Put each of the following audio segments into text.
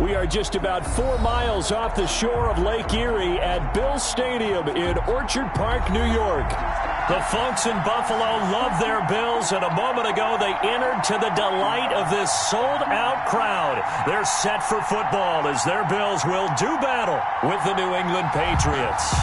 We are just about 4 miles off the shore of Lake Erie at Bill Stadium in Orchard Park, New York. The folks in Buffalo love their Bills, and a moment ago they entered to the delight of this sold-out crowd. They're set for football as their Bills will do battle with the New England Patriots.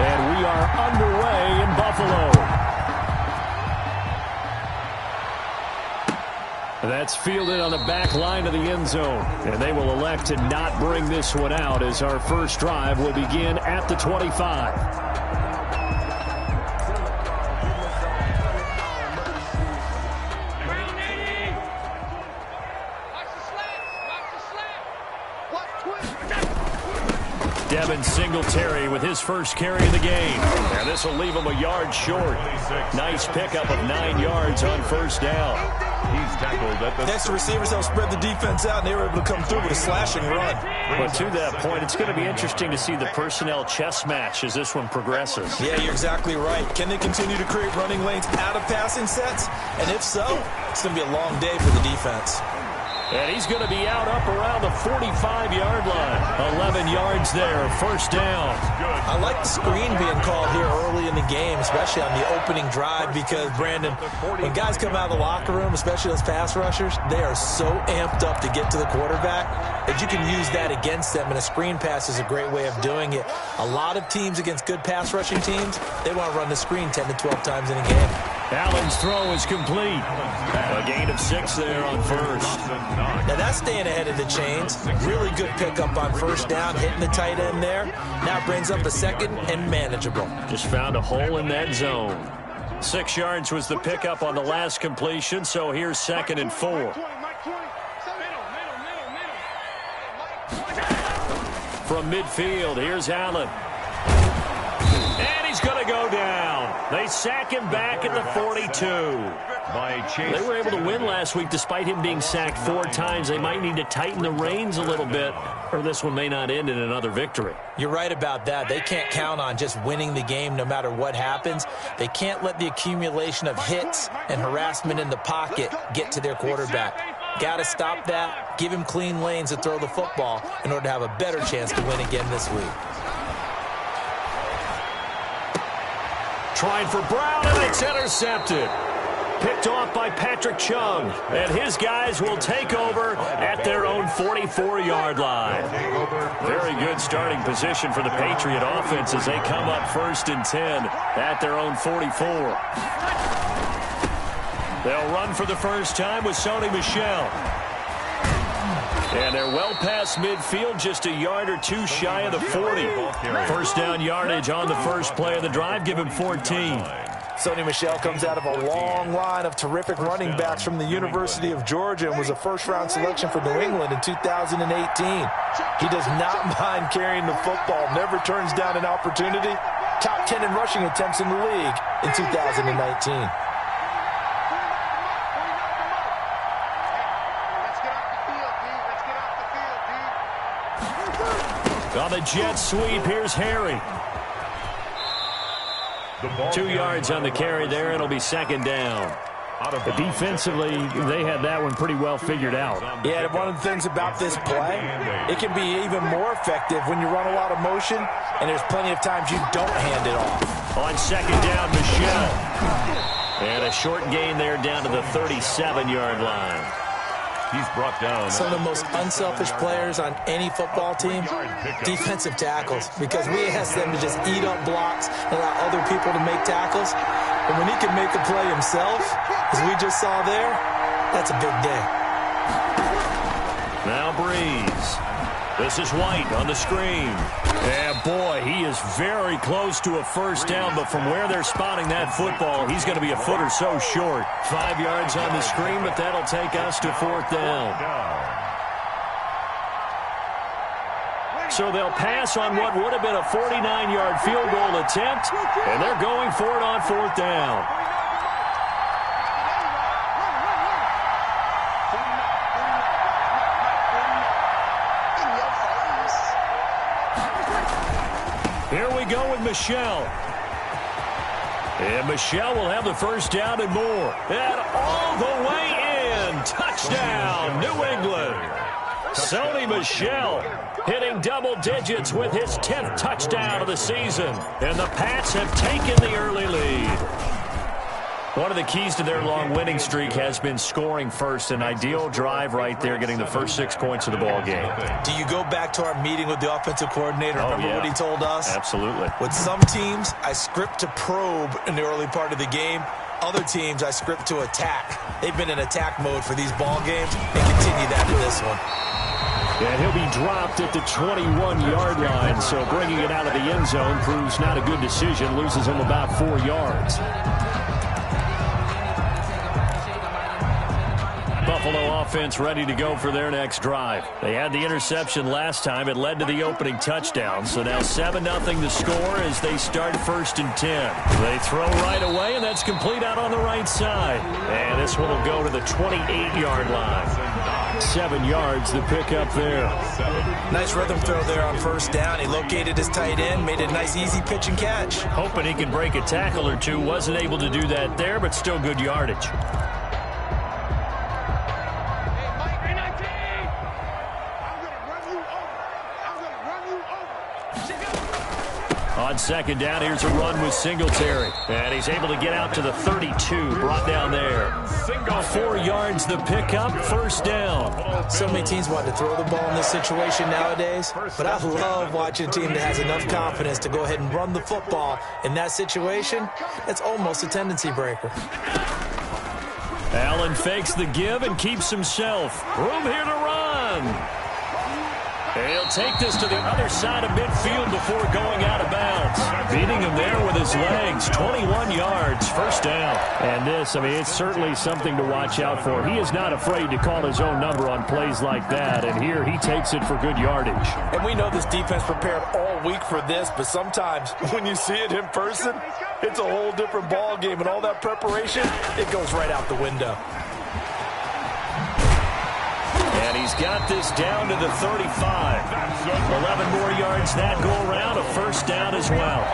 And we are underway in Buffalo. That's fielded on the back line of the end zone. And they will elect to not bring this one out as our first drive will begin at the 25. Devin Singletary with his first carry of the game. And this will leave him a yard short. Nice pickup of 9 yards on first down. He's tackled at the... Next, the receivers helped spread the defense out, and they were able to come through with a slashing run. But to that point, it's going to be interesting to see the personnel chess match as this one progresses. Yeah, you're exactly right. Can they continue to create running lanes out of passing sets? And if so, it's going to be a long day for the defense. And he's going to be out up around the 45-yard line. 11 yards there, first down. I like the screen being called here early in the game, especially on the opening drive, because, Brandon, when guys come out of the locker room, especially those pass rushers, they are so amped up to get to the quarterback that you can use that against them, and a screen pass is a great way of doing it. A lot of teams against good pass rushing teams, they want to run the screen 10 to 12 times in a game. Allen's throw is complete. A gain of 6 there on first. Now that's staying ahead of the chains. Really good pickup on first down, hitting the tight end there. Now brings up a second and manageable. Just found a hole in that zone. 6 yards was the pickup on the last completion, so here's 2nd and 4. From midfield, here's Allen. And he's going to go down. They sack him back at the 42. They were able to win last week despite him being sacked 4 times. They might need to tighten the reins a little bit, or this one may not end in another victory. You're right about that. They can't count on just winning the game no matter what happens. They can't let the accumulation of hits and harassment in the pocket get to their quarterback. Got to stop that, give him clean lanes to throw the football in order to have a better chance to win again this week. Trying for Brown, and it's intercepted. Picked off by Patrick Chung, and his guys will take over at their own 44-yard line. Very good starting position for the Patriot offense as they come up 1st and 10 at their own 44. They'll run for the first time with Sony Michel. And they're well past midfield, just a yard or 2 shy of the 40. First down yardage on the first play of the drive, give him 14. Sony Michel comes out of a long line of terrific running backs from the University of Georgia and was a first-round selection for New England in 2018. He does not mind carrying the football, never turns down an opportunity. Top 10 in rushing attempts in the league in 2019. On the jet sweep, here's Harry. 2 yards on the carry there. It'll be 2nd down. But defensively, they had that one pretty well figured out. Yeah, one of the things about this play, it can be even more effective when you run a lot of motion, and there's plenty of times you don't hand it off. On 2nd down, Michel. And a short gain there down to the 37-yard line. He's brought down. Some of the most unselfish players on any football team, defensive tackles, because we ask them to just eat up blocks and allow other people to make tackles. But when he can make a play himself, as we just saw there, that's a big day. Now Breeze. This is White on the screen. And boy, he is very close to a first down, but from where they're spotting that football, he's going to be a foot or so short. 5 yards on the screen, but that'll take us to 4th down. So they'll pass on what would have been a 49-yard field goal attempt, and they're going for it on 4th down. Here we go with Michelle. And Michelle will have the first down and more. And all the way in. Touchdown, New England. Sony Michel hitting double digits with his 10th touchdown of the season. And the Pats have taken the early lead. One of the keys to their long winning streak has been scoring first. An ideal drive right there, getting the first 6 points of the ball game. Do you go back to our meeting with the offensive coordinator? Remember what he told us? Absolutely. With some teams, I script to probe in the early part of the game. Other teams, I script to attack. They've been in attack mode for these ball games and continue that in this one. And he'll be dropped at the 21-yard line, so bringing it out of the end zone proves not a good decision. Loses him about 4 yards. Buffalo offense ready to go for their next drive. They had the interception last time. It led to the opening touchdown. So now 7-0 the score as they start 1st and 10. They throw right away, and that's complete out on the right side. And this one will go to the 28-yard line. 7 yards the pickup there. Nice rhythm throw there on 1st down. He located his tight end, made a nice easy pitch and catch. Hoping he can break a tackle or two. Wasn't able to do that there, but still good yardage. On 2nd down, here's a run with Singletary. And he's able to get out to the 32, brought down there. 4 yards the pickup, 1st down. So many teams want to throw the ball in this situation nowadays, but I love watching a team that has enough confidence to go ahead and run the football. In that situation, it's almost a tendency breaker. Allen fakes the give and keeps himself. Room here to run. He'll take this to the other side of midfield before going out of bounds. Beating him there with his legs. 21 yards, 1st down. And this, it's certainly something to watch out for. He is not afraid to call his own number on plays like that. And here he takes it for good yardage. And we know this defense prepared all week for this, but sometimes when you see it in person, it's a whole different ball game. And all that preparation, it goes right out the window. And he's got this down to the 35. 11 more yards that go around, a 1st down as well.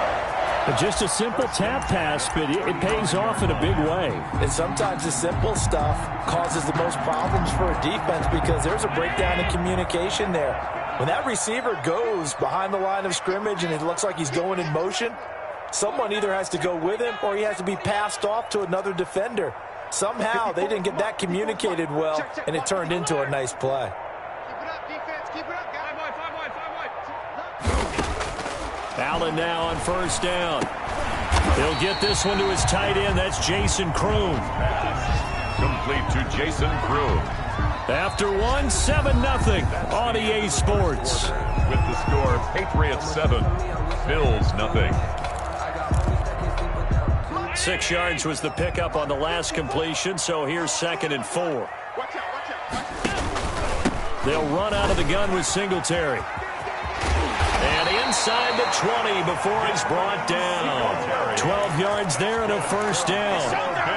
But just a simple tap pass, but it pays off in a big way. And sometimes the simple stuff causes the most problems for a defense because there's a breakdown in communication there. When that receiver goes behind the line of scrimmage and it looks like he's going in motion, someone either has to go with him or he has to be passed off to another defender. Somehow they didn't get that communicated well, and it turned into a nice play. Allen now on 1st down. He'll get this one to his tight end. That's Jason Kroom. Complete to Jason Kroom. After 7-0 on EA Sports. With the score, Patriots 7, Bills 0. 6 yards was the pickup on the last completion, so here's 2nd and 4. They'll run out of the gun with Singletary. And inside the 20 before he's brought down. 12 yards there and a 1st down.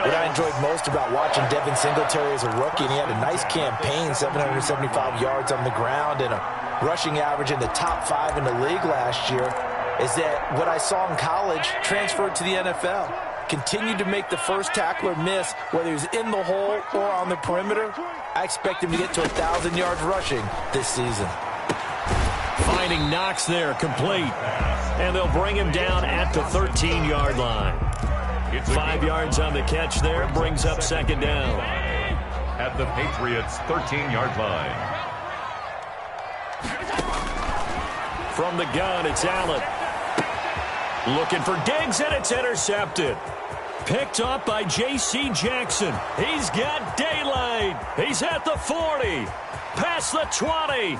What I enjoyed most about watching Devin Singletary as a rookie, and he had a nice campaign, 775 yards on the ground and a rushing average in the top 5 in the league last year, is that what I saw in college transferred to the NFL. Continued to make the first tackler miss, whether he's in the hole or on the perimeter. I expect him to get to 1,000 yards rushing this season. Finding Knox there, complete. And they'll bring him down at the 13-yard line. 5 yards on the catch there, brings up 2nd down. At the Patriots' 13-yard line. From the gun, it's Allen. Looking for Diggs, and it's intercepted. Picked up by J.C. Jackson. He's got daylight. He's at the 40. Past the 20.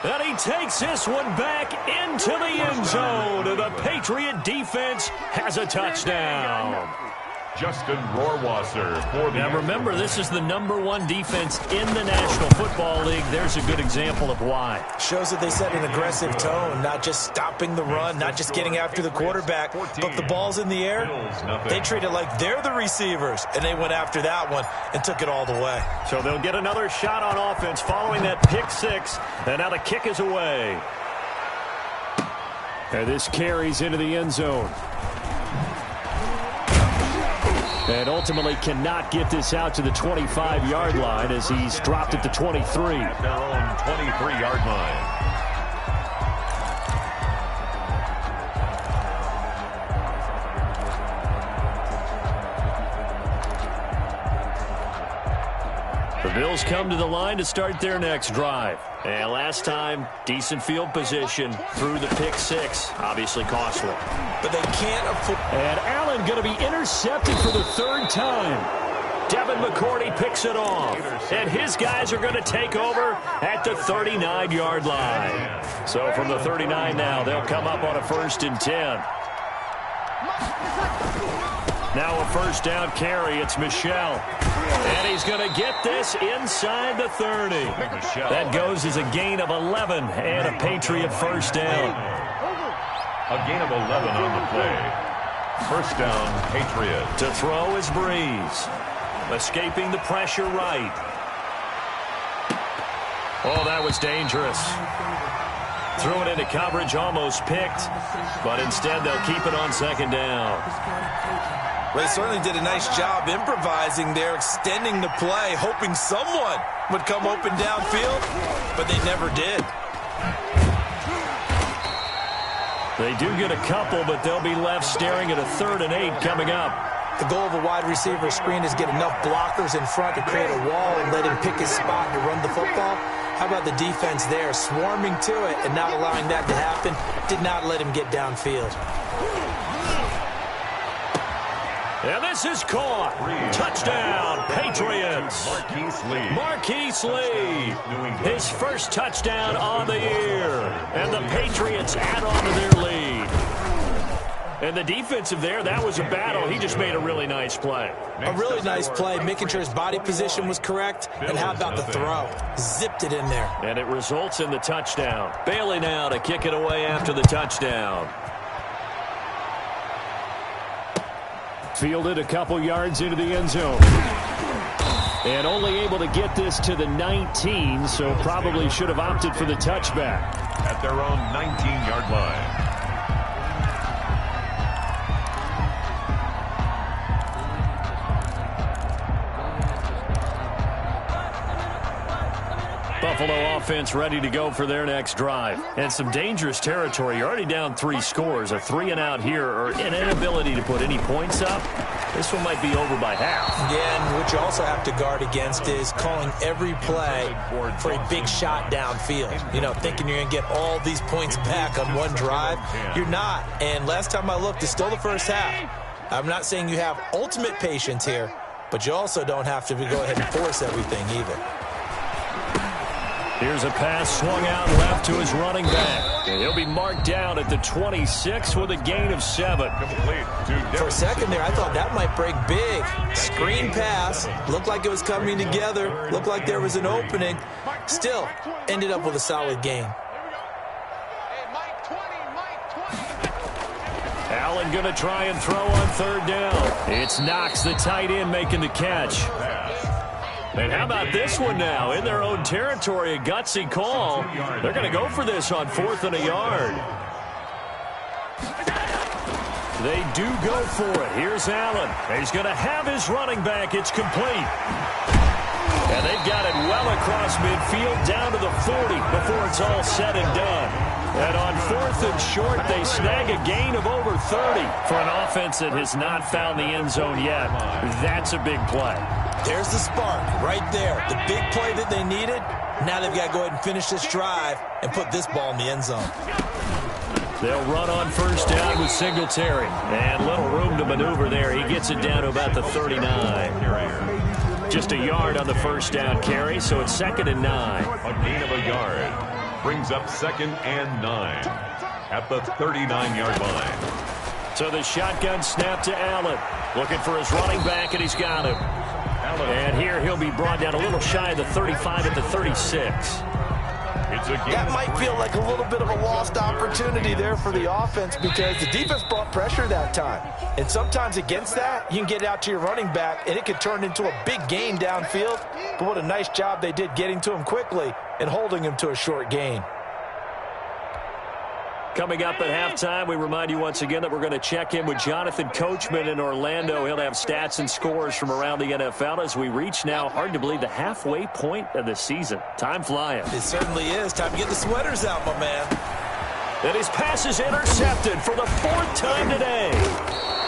And he takes this one back into the end zone. And the Patriot defense has a touchdown. Justin Rohrwasser for the... Now remember, this is the #1 defense in the National Football League. There's a good example of why. Shows that they set an aggressive tone, not just stopping the run, not just getting after the quarterback, but the ball's in the air. They treat it like they're the receivers, and they went after that one and took it all the way. So they'll get another shot on offense following that pick 6, and now the kick is away. And this carries into the end zone. And ultimately cannot get this out to the 25-yard line as he's dropped at the 23. At their own 23-yard line. The Bills come to the line to start their next drive. And last time, decent field position through the pick six. Obviously costly. But they can't afford. And Allen going to be intercepted for the third time. Devin McCourty picks it off. And his guys are going to take over at the 39-yard line. So from the 39 now, they'll come up on a 1st and 10. Now a first down carry. It's Michel. And he's going to get this inside the 30. That goes as a gain of 11 and a Patriot first down. A gain of 11 on the play. First down, Patriot. To throw is Breeze. Escaping the pressure right. Oh, that was dangerous. Threw it into coverage, almost picked. But instead, they'll keep it on second down. They certainly did a nice job improvising there, extending the play, hoping someone would come open downfield, but they never did. They do get a couple, but they'll be left staring at a 3rd and 8 coming up. The goal of a wide receiver screen is get enough blockers in front to create a wall and let him pick his spot to run the football. How about the defense there, swarming to it and not allowing that to happen? Did not let him get downfield. And this is caught. Touchdown, Patriots. Marquise Lee. His first touchdown on the year. And the Patriots add on to their lead. And the defensive there, that was a battle. He just made a really nice play. A really nice play, making sure his body position was correct. And how about the throw? Zipped it in there. And it results in the touchdown. Bailey now to kick it away after the touchdown. Fielded a couple yards into the end zone. And only able to get this to the 19, so probably should have opted for the touchback. At their own 19-yard line. Buffalo offense ready to go for their next drive. And some dangerous territory. You're already down 3 scores. A 3-and-out here or an inability to put any points up. This one might be over by half. Yeah, and what you also have to guard against is calling every play for a big shot downfield. You know, thinking you're going to get all these points back on one drive. You're not. And last time I looked, it's still the first half. I'm not saying you have ultimate patience here, but you also don't have to go ahead and force everything either. Here's a pass swung out left to his running back. And he'll be marked down at the 26 with a gain of 7. For a second there, I thought that might break big. Screen pass. Looked like it was coming together. Looked like there was an opening. Still, ended up with a solid gain. Allen going to try and throw on 3rd down. It's Knox, the tight end, making the catch. And how about this one now? In their own territory, a gutsy call. They're going to go for this on 4th and a yard. They do go for it. Here's Allen. He's going to have his running back. It's complete. And they've got it well across midfield down to the 40 before it's all said and done. And on 4th and short, they snag a gain of over 30. For an offense that has not found the end zone yet, that's a big play. There's the spark right there. The big play that they needed. Now they've got to go ahead and finish this drive and put this ball in the end zone. They'll run on 1st down with Singletary. And little room to maneuver there. He gets it down to about the 39. Just a yard on the 1st down carry, so it's 2nd and 9. A gain of a yard. Brings up 2nd and 9 at the 39-yard line. So the shotgun snap to Allen. Looking for his running back, and he's got him. And here he'll be brought down a little shy of the 35 at the 36. That might feel like a little bit of a lost opportunity there for the offense because the defense brought pressure that time. And sometimes against that, you can get out to your running back, and it could turn into a big gain downfield. But what a nice job they did getting to him quickly and holding him to a short gain. Coming up at halftime, we remind you once again that we're going to check in with Jonathan Coachman in Orlando. He'll have stats and scores from around the NFL as we reach now, hard to believe, the halfway point of the season. Time flying. It certainly is. Time to get the sweaters out, my man. And his pass is intercepted for the fourth time today.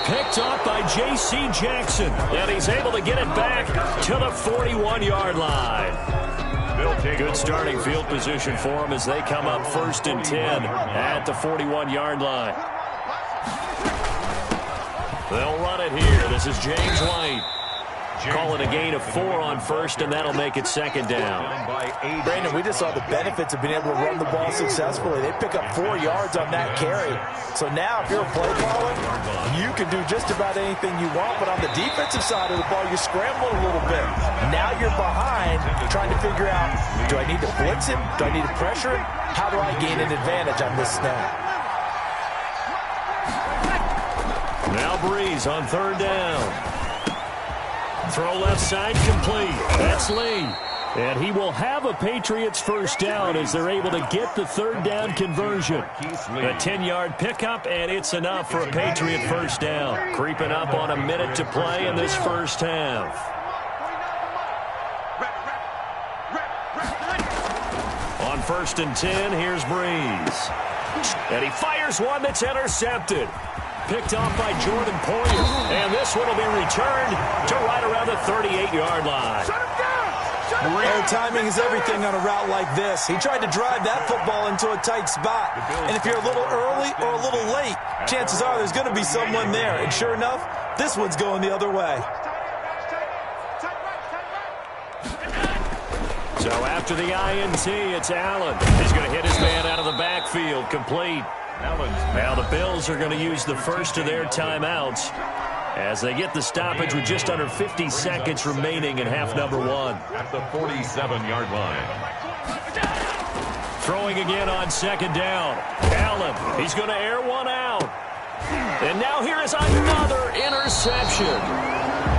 Picked off by J.C. Jackson. And he's able to get it back to the 41-yard line. Good starting field position for them as they come up 1st and 10 at the 41-yard line. They'll run it here. This is James White. Call it a gain of 4 on 1st, and that'll make it 2nd down. Brandon, we just saw the benefits of being able to run the ball successfully. They pick up 4 yards on that carry. So now if you're a play caller, you can do just about anything you want. But on the defensive side of the ball, you scramble a little bit. Now you're behind trying to figure out, do I need to blitz him? Do I need to pressure him? How do I gain an advantage on this snap? Now Breeze on 3rd down. Throw left side complete. That's Lee. And he will have a Patriots first down as they're able to get the 3rd down conversion. A 10-yard pickup, and it's enough for a Patriot first down. Creeping up on a minute to play in this first half. On 1st and 10, here's Breeze. And he fires one that's intercepted. Picked off by Jordan Poyer. And this one will be returned to right around the 38-yard line. Air timing is everything on a route like this. He tried to drive that football into a tight spot. And if you're a little early or a little late, chances are there's going to be someone there. And sure enough, this one's going the other way. So after the INT, it's Allen. He's going to hit his man out of the backfield, complete. Now the Bills are going to use the first of their timeouts as they get the stoppage with just under 50 seconds remaining in half number 1. At the 47-yard line. Throwing again on 2nd down. Allen, he's going to air one out. And now here is another interception.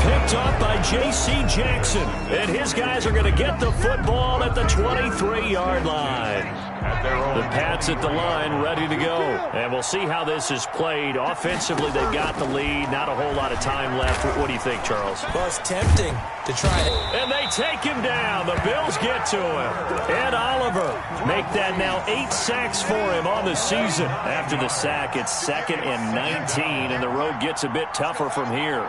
Picked up by J.C. Jackson. And his guys are going to get the football at the 23-yard line. The Pats at the line, ready to go. And we'll see how this is played. Offensively, they've got the lead. Not a whole lot of time left. What do you think, Charles? Well, it's tempting to try it. And they take him down. The Bills get to him. Ed Oliver make that now 8 sacks for him on the season. After the sack, it's 2nd and 19, and the road gets a bit tougher from here.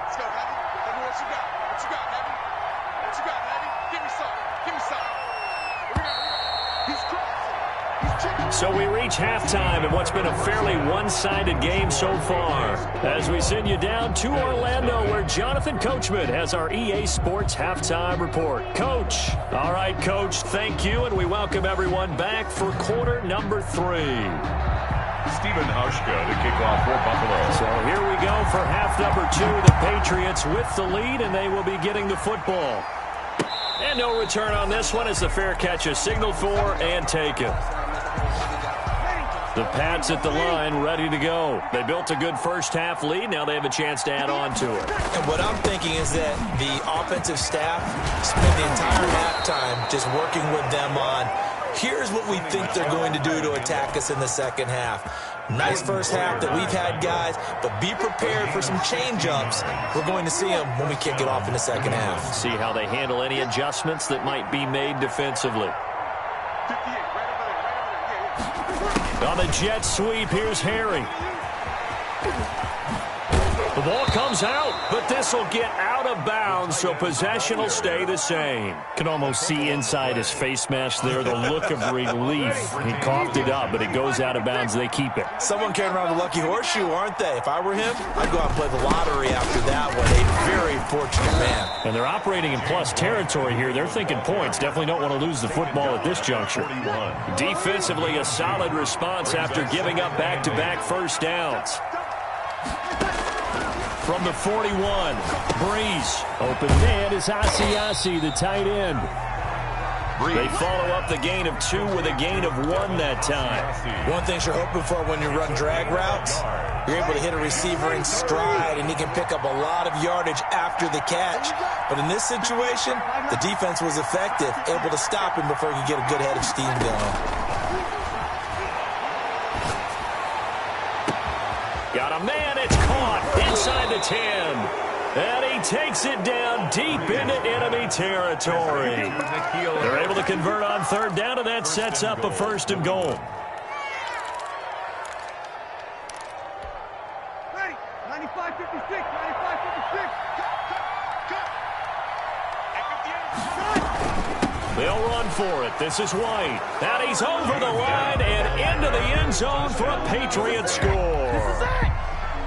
So we reach halftime in what's been a fairly one-sided game so far. As we send you down to Orlando, where Jonathan Coachman has our EA Sports Halftime Report. Coach. All right, Coach, thank you, and we welcome everyone back for quarter number 3. Stephen Hauschka to kick off for Buffalo. So here we go for half number 2. The Patriots with the lead, and they will be getting the football. And no return on this one as the fair catch is signaled for and taken. The Pats at the line, ready to go. They built a good first half lead. Now they have a chance to add on to it. And what I'm thinking is that the offensive staff spent the entire halftime just working with them on, here's what we think they're going to do to attack us in the second half. Nice first half that we've had, guys, but be prepared for some change-ups. We're going to see them when we kick it off in the second half. See how they handle any adjustments that might be made defensively. On the jet sweep, here's Harry. The ball comes out, but this will get out of bounds, so possession will stay the same. Can almost see inside his face mask there, the look of relief. He coughed it up, but it goes out of bounds. They keep it. Someone carrying around a lucky horseshoe, aren't they? If I were him, I'd go out and play the lottery after that one. A very fortunate man. And they're operating in plus territory here. They're thinking points. Definitely don't want to lose the football at this juncture. Defensively, a solid response after giving up back-to-back first downs. From the 41, Breeze. Open man is Asiasi, the tight end. They follow up the gain of 2 with a gain of 1 that time. One thing you're hoping for when you run drag routes, you're able to hit a receiver in stride, and he can pick up a lot of yardage after the catch. But in this situation, the defense was effective, able to stop him before he could get a good head of steam going. the 10. And he takes it down deep into enemy territory. They're able to convert on third down, and that sets up a 1st and goal. They'll run for it. This is White. And he's over the line and into the end zone for a Patriot score.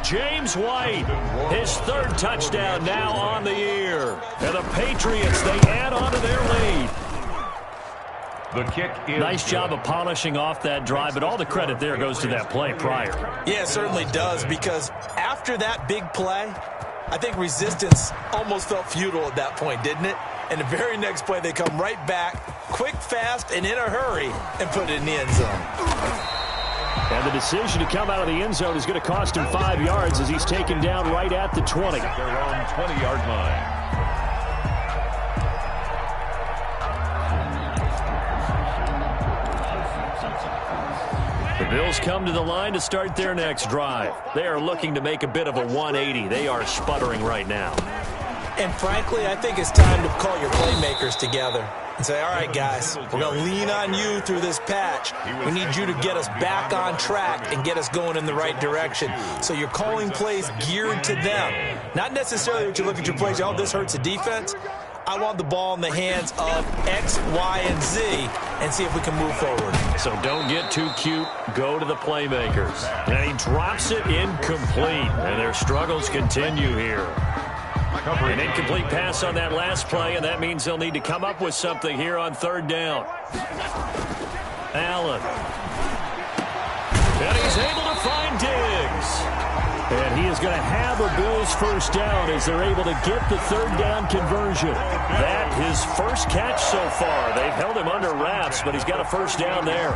James White, his 3rd touchdown now on the year. And the Patriots, they add on to their lead. The kick is nice job of polishing off that drive, but all the credit there goes to that play prior. Yeah, it certainly does, because after that big play, I think resistance almost felt futile at that point, didn't it? And the very next play, they come right back, quick, fast, and in a hurry, and put it in the end zone. And the decision to come out of the end zone is going to cost him 5 yards as he's taken down right at the 20. their own 20-yard line. The Bills come to the line to start their next drive. They are looking to make a bit of a 180. They are sputtering right now. And frankly, I think it's time to call your playmakers together and say, all right, guys, we're going to lean on you through this patch. We need you to get us back on track and get us going in the right direction. So you're calling plays geared to them. Not necessarily that you look at your plays, oh, this hurts the defense. I want the ball in the hands of X, Y, and Z and see if we can move forward. So don't get too cute. Go to the playmakers. And he drops it incomplete. And their struggles continue here. An incomplete pass on that last play, and that means they'll need to come up with something here on 3rd down. Allen. And he's able to find Diggs. And he is going to have a Bills 1st down as they're able to get the 3rd down conversion. That his 1st catch so far. They've held him under wraps, but he's got a 1st down there.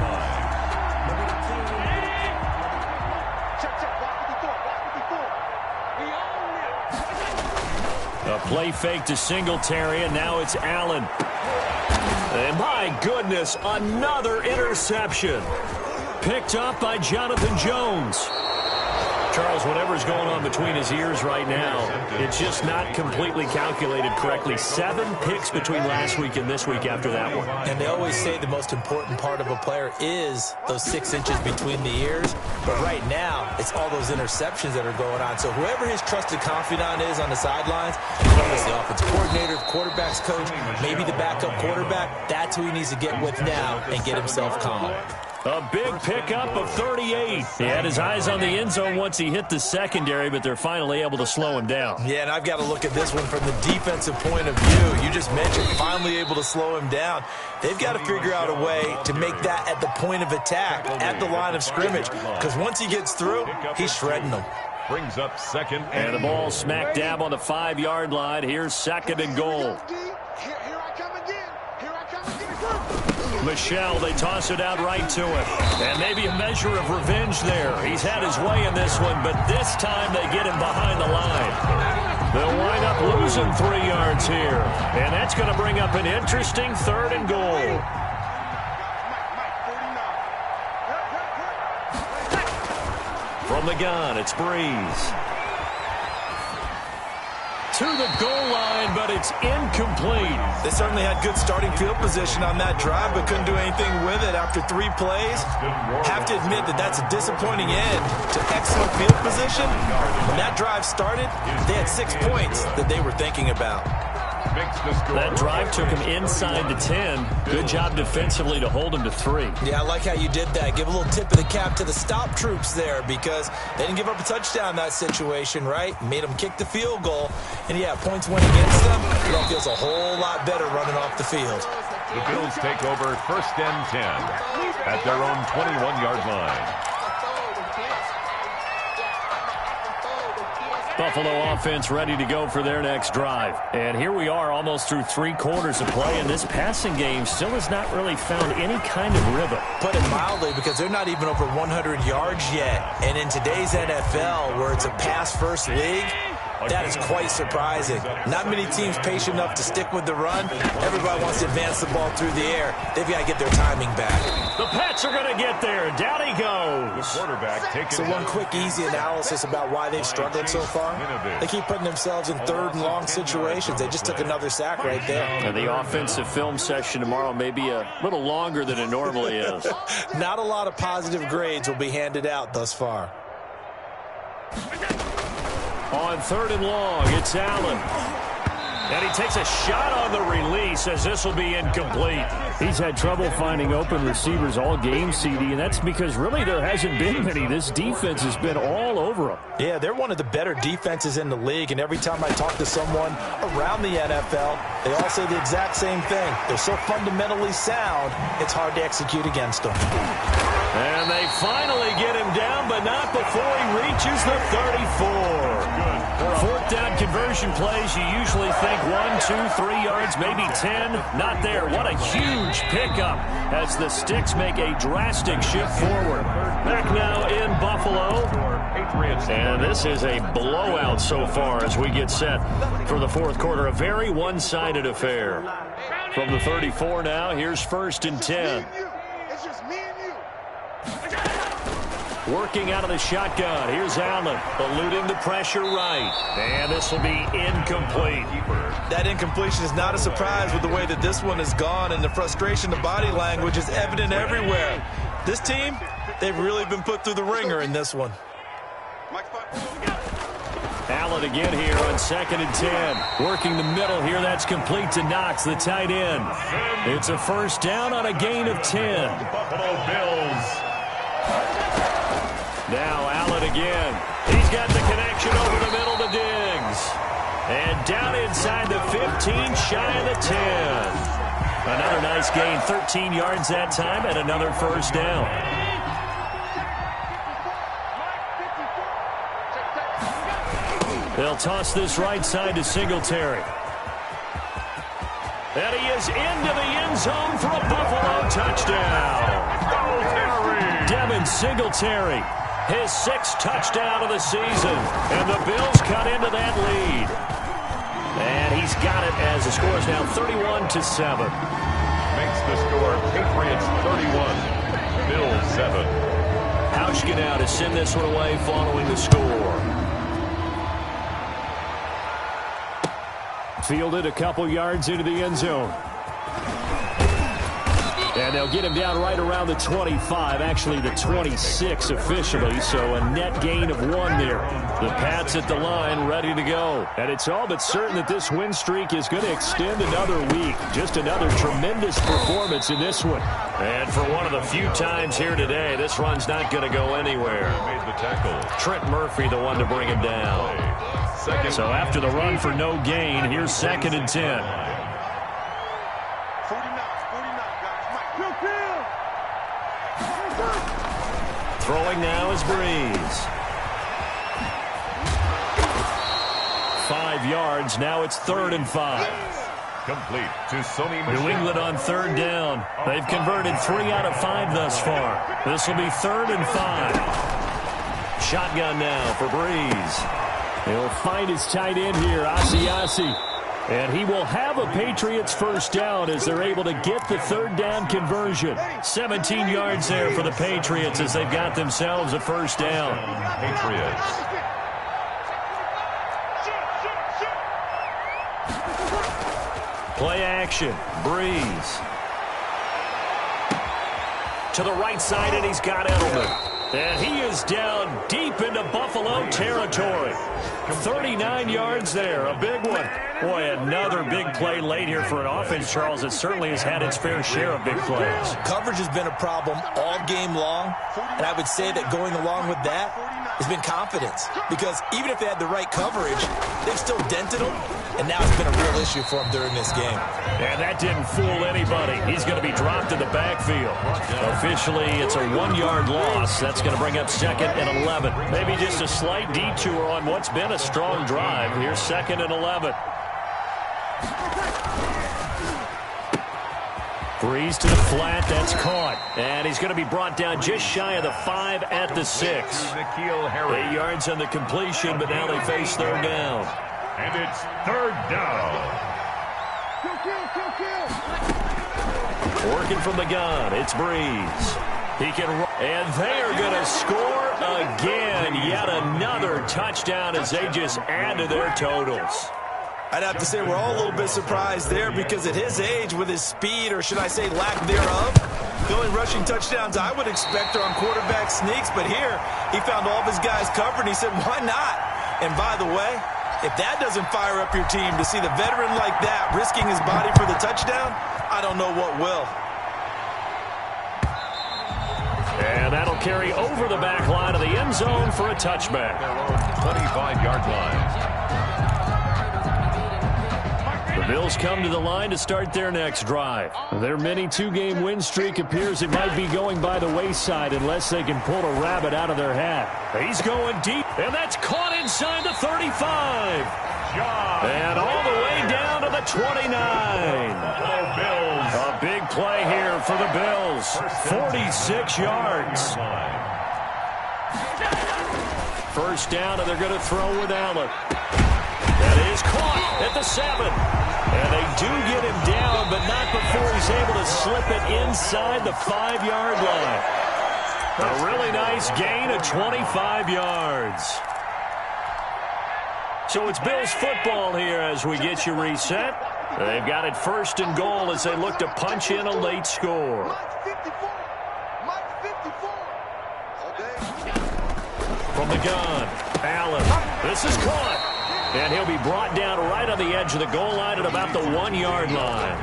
A play fake to Singletary, and now it's Allen. And my goodness, another interception. Picked up by Jonathan Jones. Charles, whatever's going on between his ears right now, it's just not completely calculated correctly. 7 picks between last week and this week after that one. And they always say the most important part of a player is those 6 inches between the ears. But right now, it's all those interceptions that are going on. So whoever his trusted confidant is on the sidelines, whether it's the offensive coordinator, the quarterback's coach, maybe the backup quarterback, that's who he needs to get with now and get himself calm. A big pickup of 38. He had his eyes on the end zone once he hit the secondary, but they're finally able to slow him down. Yeah, and I've got to look at this one from the defensive point of view. You just mentioned finally able to slow him down. They've got to figure out a way to make that at the point of attack, at the line of scrimmage, because once he gets through, he's shredding them. Brings up 2nd and the ball smack dab on the 5-yard line. Here's 2nd and goal. Michelle, they toss it out right to him. And maybe a measure of revenge there. He's had his way in this one, but this time they get him behind the line. They'll wind up losing 3 yards here. And that's going to bring up an interesting 3rd and goal. From the gun, it's Breeze. To the goal line, but it's incomplete. They certainly had good starting field position on that drive, but couldn't do anything with it after 3 plays. Have to admit that that's a disappointing end to excellent field position. When that drive started, they had 6 points that they were thinking about. That drive took him inside the 10. Good job defensively to hold him to 3. Yeah, I like how you did that. Give a little tip of the cap to the stop troops there because they didn't give up a touchdown in that situation, right? Made them kick the field goal. And, yeah, points went against them. It all feels a whole lot better running off the field. The Bills take over 1st and 10 at their own 21-yard line. Buffalo offense ready to go for their next drive. And here we are almost through 3 quarters of play, and this passing game still has not really found any kind of rhythm. Put it mildly, because they're not even over 100 yards yet. And in today's NFL, where it's a pass-first league, That is quite surprising. Not many teams patient enough to stick with the run. Everybody wants to advance the ball through the air. They've got to get their timing back. The Pats are going to get there. Down he goes. The quarterback taking So one quick, easy analysis about why they've struggled so far. They keep putting themselves in third and long situations. They just took another sack right there. And the offensive film session tomorrow may be a little longer than it normally is. Not a lot of positive grades will be handed out thus far. On third and long, it's Allen. And he takes a shot on the release as this will be incomplete. He's had trouble finding open receivers all game, CD, and that's because really there hasn't been many. This defense has been all over them. Yeah, they're one of the better defenses in the league, and every time I talk to someone around the NFL, they all say the exact same thing. They're so fundamentally sound, it's hard to execute against them. And they finally get him down, but not before he reaches the 34. Fourth down conversion plays, you usually think 1, 2, 3 yards, maybe 10. Not there. What a huge pickup as the Sticks make a drastic shift forward. Back now in Buffalo. And this is a blowout so far as we get set for the fourth quarter. A very one-sided affair. From the 34 now, here's first and 10. Working out of the shotgun. Here's Allen, eluding the pressure right. And this will be incomplete. That incompletion is not a surprise with the way that this one has gone, and the frustration, the body language is evident everywhere. This team, they've really been put through the ringer in this one. Allen again here on second and 10. Working the middle here. That's complete to Knox, the tight end. It's a first down on a gain of 10. Buffalo Bills. Now Allen again. He's got the connection over the middle to Diggs. And down inside the 15, shy of the 10. Another nice gain, 13 yards that time, and another first down. They'll toss this right side to Singletary. And he is into the end zone for a Buffalo touchdown. Devin Singletary. His 6th touchdown of the season. And the Bills cut into that lead. And he's got it as the score is now 31-7. Makes the score Patriots 31, Bills 7. Hauschka to send this one away following the score. Fielded a couple yards into the end zone. And they'll get him down right around the 25, actually the 26 officially, so a net gain of 1 there. The Pats at the line ready to go. And it's all but certain that this win streak is going to extend another week. Just another tremendous performance in this one. And for one of the few times here today, this run's not going to go anywhere. Made the tackle. Trent Murphy the one to bring him down. So after the run for no gain, here's second and 10. Throwing now is Breeze. 5 yards. Now it's 3rd and 5. Complete to Sony Michel. New England on 3rd down. They've converted 3 out of 5 thus far. This will be 3rd and 5. Shotgun now for Breeze. He'll find his tight end here, Asiasi. And he will have a Patriots first down as they're able to get the 3rd down conversion. 17 yards there for the Patriots as they've got themselves a first down. Patriots. Play action. Breeze. To the right side, and he's got Edelman. And he is down deep into Buffalo territory. 39 yards there, a big one. Boy, another big play late here for an offense, Charles, that certainly has had its fair share of big plays. Coverage has been a problem all game long, and I would say that going along with that has been confidence. Because even if they had the right coverage, they've still dented them, and now it's been a real issue for them during this game. And that didn't fool anybody. He's going to be dropped in the backfield. Officially, it's a 1-yard loss. That's going to bring up 2nd and 11. Maybe just a slight detour on what's been a strong drive. Here's 2nd and 11. Breeze to the flat. That's caught. And he's going to be brought down just shy of the 5 at the 6. 8 yards on the completion, but now they face third down. And it's third down. Working from the gun, it's Breeze. He can run, and they are going to score again. Yet another touchdown as they just add to their totals. I'd have to say we're all a little bit surprised there because at his age, with his speed, or should I say lack thereof, the only rushing touchdowns I would expect are on quarterback sneaks. But here, he found all of his guys covered, and he said, why not? And by the way, if that doesn't fire up your team to see the veteran like that risking his body for the touchdown, I don't know what will. And that'll carry over the back line of the end zone for a touchback. 25-yard line. The Bills come to the line to start their next drive. Their mini two-game win streak appears it might be going by the wayside unless they can pull a rabbit out of their hat. He's going deep, and that's caught inside the 35. And all the way down to the 29. A big play here for the Bills. 46 yards. First down, and they're going to throw with Allen. That is caught at the 7. And they do get him down, but not before he's able to slip it inside the 5-yard line. A really nice gain of 25 yards. So it's Bills football here as we get you reset. They've got it first and goal as they look to punch in a late score. From the gun, Allen. This is caught. And he'll be brought down right on the edge of the goal line at about the 1-yard line.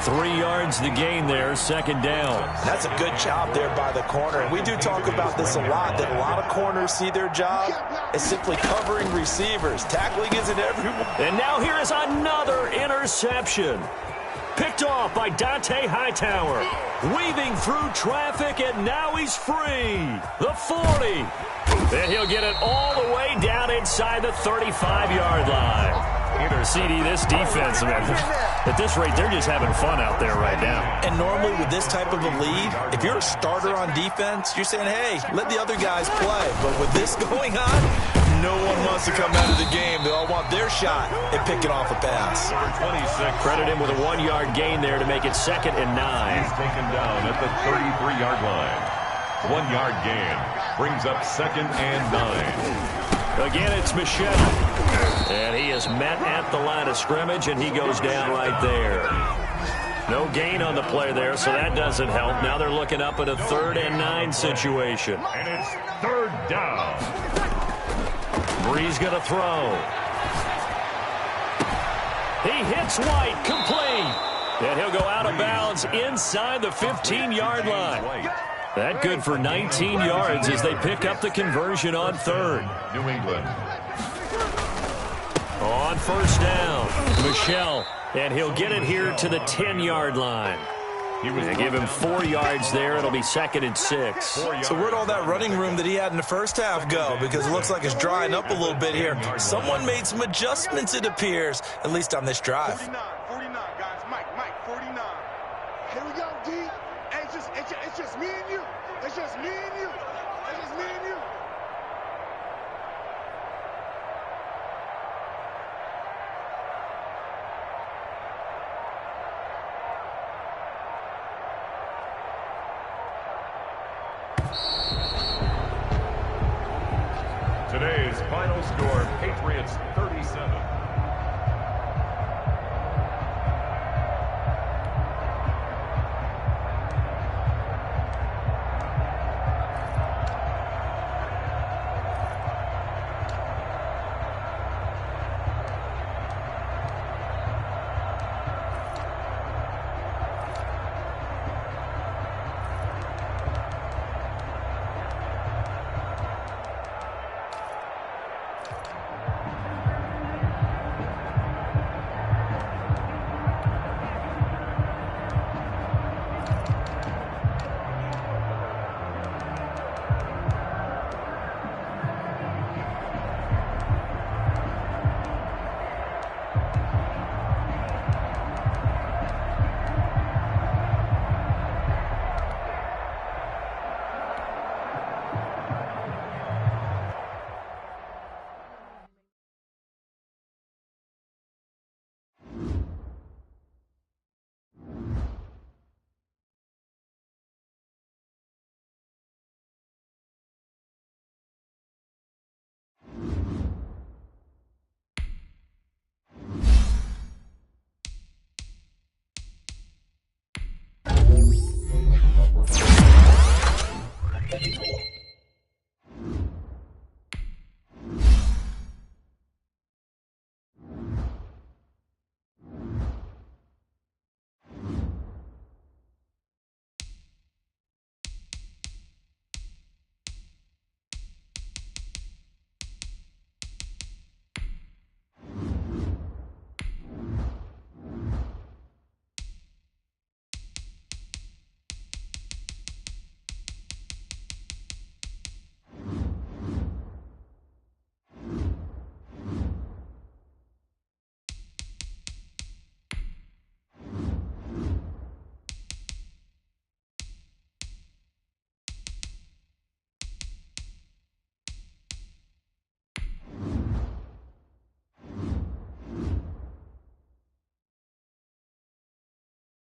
3 yards the gain there, second down. That's a good job there by the corner. And we do talk about this a lot, that a lot of corners see their job as simply covering receivers. Tackling isn't everyone. And now here is another interception. Picked off by Dante Hightower. Weaving through traffic, and now he's free. The 40. And he'll get it all the way down inside the 35-yard line. CD, this defense, man, at this rate, they're just having fun out there right now. And normally with this type of a lead, if you're a starter on defense, you're saying, hey, let the other guys play. But with this going on, no one wants to come out of the game. They all want their shot at picking off a pass. Number 26. Credit him with a 1-yard gain there to make it 2nd and 9. He's taken down at the 33-yard line. 1-yard gain brings up 2nd and 9. Again, it's Michelle. And he is met at the line of scrimmage, and he goes down right there. No gain on the play there, so that doesn't help. Now they're looking up at a 3rd and 9 situation. And it's 3rd down. Breeze going to throw. He hits White, complete. And he'll go out of bounds inside the 15-yard line. That good for 19 yards as they pick up the conversion on 3rd. New England. On first down, Michelle, and he'll get it here to the 10-yard line. They give him 4 yards there. It'll be 2nd and 6. So where'd all that running room that he had in the first half go? Because it looks like it's drying up a little bit here. Someone made some adjustments, it appears, at least on this drive. 49, guys. Mike, 49. Here we go, D. Hey, it's just me and you. It's just me and you. It's just me and you. Today's final score, Patriots 37,